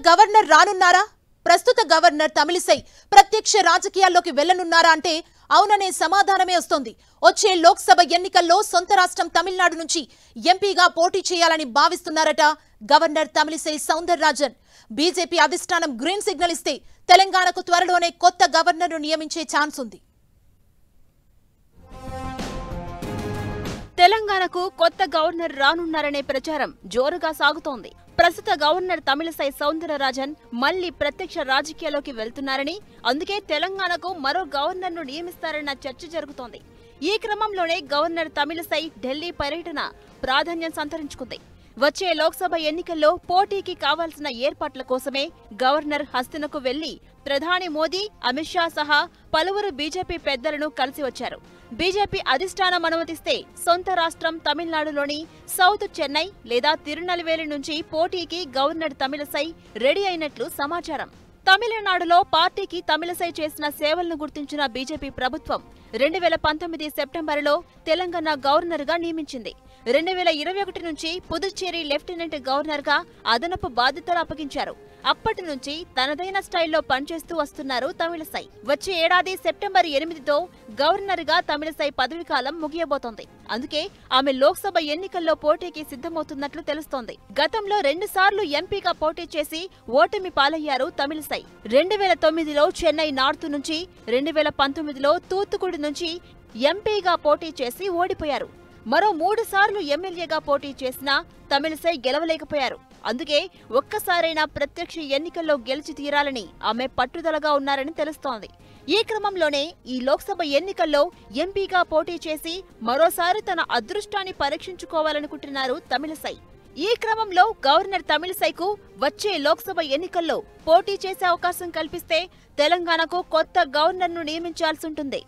Governor రానున్నారా? ప్రస్తుత governor Tamilisai ప్రత్యక్ష రాజకీయాల్లోకి వెళ్లనున్నారా అంటే అవుననే సమాధానమే వస్తోంది. వచ్చే లోక్సభ ఎన్నికల్లో సొంత రాష్ట్రం తమిళనాడు నుంచి ఎంపీగా పోటీ చేయాలని భావిస్తున్నారట గవర్నర్ తమిళిసై సౌందరరాజన్. బీజేపీ అధిష్టానం గ్రీన్ సిగ్నల్ ఇస్తే తెలంగాణకు త్వరలోనే కొత్త గవర్నర్ను నియమించే ఛాన్స్ ఉంది. తెలంగాణకు కొత్త గవర్నర్ రానున్నారనే ప్రచారం జోరుగా సాగుతోంది. ప్రస్తుత గవర్నర్ తమిళిసై సౌందరరాజన్ మళ్లీ ప్రత్యక్ష రాజకీయాల్లోకి వెళ్తున్నారని, అందుకే తెలంగాణకు మరో గవర్నర్ను నియమిస్తారన్న చర్చ జరుగుతోంది. ఈ క్రమంలోనే గవర్నర్ తమిళిసై ఢిల్లీ పర్యటన ప్రాధాన్యం సంతరించుకుంది. వచ్చే లోక్సభ ఎన్నికల్లో పోటీకి కావాల్సిన ఏర్పాట్ల కోసమే గవర్నర్ హస్తినకు వెళ్లి ప్రధాని మోదీ, అమిత్ షా సహా పలువురు బీజేపీ పెద్దలను కలిసి వచ్చారు. బీజేపీ అధిష్టానం అనుమతిస్తే సొంత రాష్ట్రం తమిళనాడులోని సౌత్ చెన్నై లేదా తిరునెల్వేలి నుంచి పోటీకి గవర్నర్ తమిళిసై రెడీ అయినట్లు సమాచారం. తమిళనాడులో పార్టీకి తమిళిసై చేసిన సేవలను గుర్తించిన బీజేపీ ప్రభుత్వం 2019 సెప్టెంబరులో తెలంగాణ గవర్నర్గా నియమించింది. 2021 నుంచి పుదుచ్చేరి లెఫ్టినెంట్ గవర్నర్గా అదనపు బాధ్యతలు అప్పగించారు. అప్పటి నుంచి తనదైన స్టైల్లో పనిచేస్తూ వస్తున్నారు తమిళిసై. వచ్చే ఏడాది సెప్టెంబర్ 8తో గవర్నర్గా తమిళిసై పదవీకాలం ముగియబోతోంది. అందుకే ఆమె లోక్సభ ఎన్నికల్లో పోటీకి సిద్ధమవుతున్నట్లు తెలుస్తోంది. గతంలో 2 సార్లు ఎంపీగా పోటీ చేసి ఓటమి పాలయ్యారు తమిళిసై. 2009లో చెన్నై నార్త్ నుంచి, 2019లో తూత్తుకుడి నుంచి ఎంపీగా పోటీ చేసి ఓడిపోయారు. మరో 3 సార్లు ఎమ్మెల్యేగా పోటీ చేసినా తమిళిసై గెలవలేకపోయారు. అందుకే ఒక్కసారైనా ప్రత్యక్ష ఎన్నికల్లో గెలిచి తీరాలని ఆమె పట్టుదలగా ఉన్నారని తెలుస్తోంది. ఈ క్రమంలోనే ఈ లోక్సభ ఎన్నికల్లో ఎంపీగా పోటీ చేసి మరోసారి తన అదృష్టాన్ని పరీక్షించుకోవాలనుకుంటున్నారు తమిళిసై. ఈ క్రమంలో గవర్నర్ తమిళిసైకు వచ్చే లోక్సభ ఎన్నికల్లో పోటీ చేసే అవకాశం కల్పిస్తే తెలంగాణకు కొత్త గవర్నర్ను నియమించాల్సి ఉంటుంది.